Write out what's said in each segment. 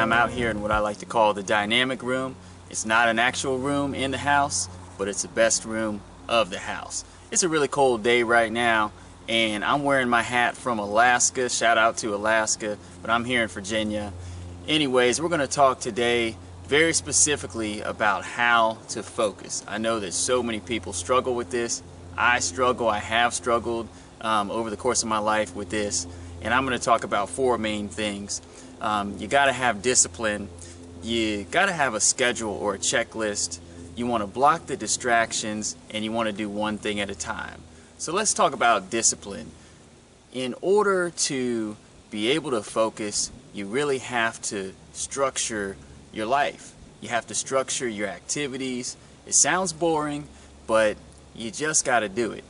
I'm out here in what I like to call the dynamic room. It's not an actual room in the house, but it's the best room of the house. It's a really cold day right now, and I'm wearing my hat from Alaska. Shout out to Alaska, but I'm here in Virginia. Anyways, we're going to talk today very specifically about how to focus. I know that so many people struggle with this. I struggle, I have struggled over the course of my life with this, and I'm going to talk about four main things. You got to have discipline, you got to have a schedule or a checklist, you want to block the distractions, and you want to do one thing at a time. So let's talk about discipline. In order to be able to focus, you really have to structure your life. You have to structure your activities. It sounds boring, but you just got to do it,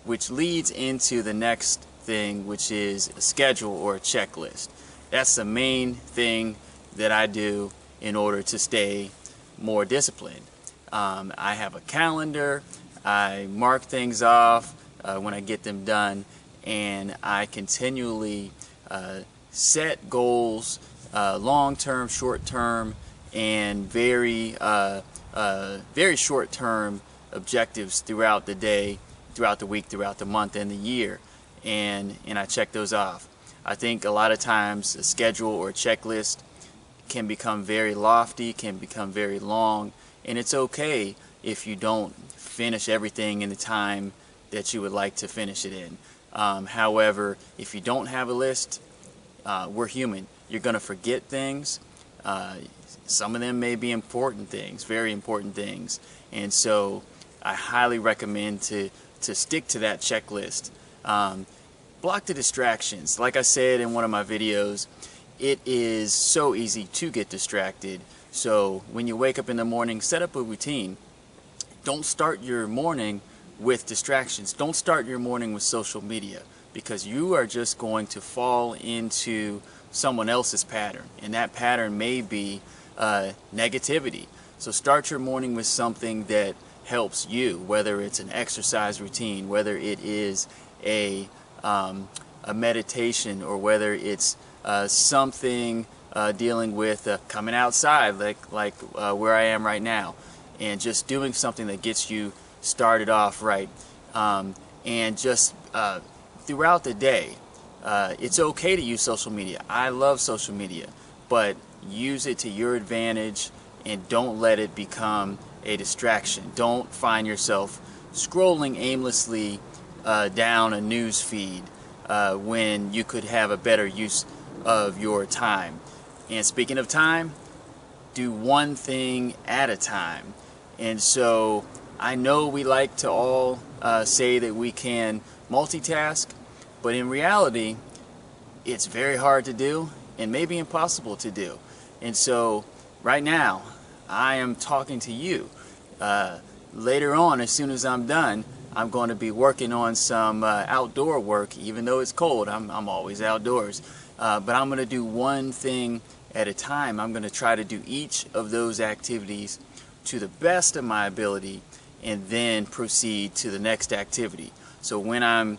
which leads into the next thing, which is a schedule or a checklist. That's the main thing that I do in order to stay more disciplined. I have a calendar. I mark things off when I get them done, and I continually set goals, long-term, short-term, and very short-term objectives throughout the day, throughout the week, throughout the month, and the year, and I check those off. I think a lot of times a schedule or a checklist can become very lofty, can become very long, and it's okay if you don't finish everything in the time that you would like to finish it in. However, if you don't have a list, we're human. You're going to forget things. Some of them may be important things, very important things, and so I highly recommend to stick to that checklist. Block the distractions. Like I said in one of my videos, it is so easy to get distracted. So when you wake up in the morning, set up a routine. Don't start your morning with distractions. Don't start your morning with social media, because you are just going to fall into someone else's pattern, and that pattern may be negativity. So start your morning with something that helps you, whether it's an exercise routine, whether it is a meditation, or whether it's something dealing with coming outside, like where I am right now, and just doing something that gets you started off right. And just throughout the day, it's okay to use social media. I love social media, but use it to your advantage, and don't let it become a distraction. Don't find yourself scrolling aimlessly down a news feed when you could have a better use of your time. And speaking of time, do one thing at a time. And so I know we like to all say that we can multitask, but in reality it's very hard to do and maybe impossible to do. And so right now I am talking to you. Later on, as soon as I'm done, I'm going to be working on some outdoor work. Even though it's cold, I'm always outdoors. But I'm going to do one thing at a time. I'm going to try to do each of those activities to the best of my ability, and then proceed to the next activity. So when I'm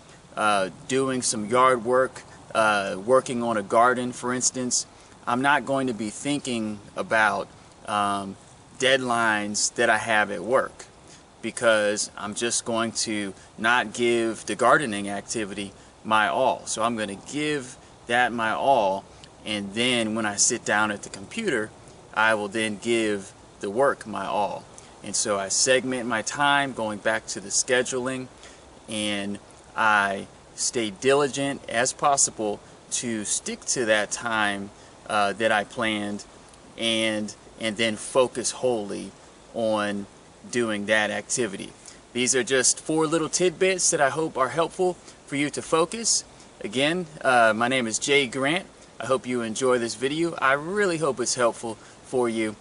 doing some yard work, working on a garden, for instance, I'm not going to be thinking about deadlines that I have at work, because I'm just going to not give the gardening activity my all. So I'm going to give that my all, and then when I sit down at the computer, I will then give the work my all. And so I segment my time, going back to the scheduling, and I stay diligent as possible to stick to that time that I planned, and then focus wholly on doing that activity. These are just four little tidbits that I hope are helpful for you to focus. Again, my name is Jay Grant. I hope you enjoy this video. I really hope it's helpful for you.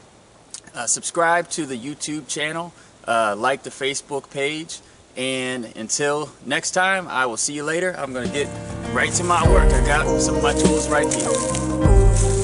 Subscribe to the YouTube channel, like the Facebook page, and until next time, I will see you later. I'm going to get right to my work. I got some of my tools right here.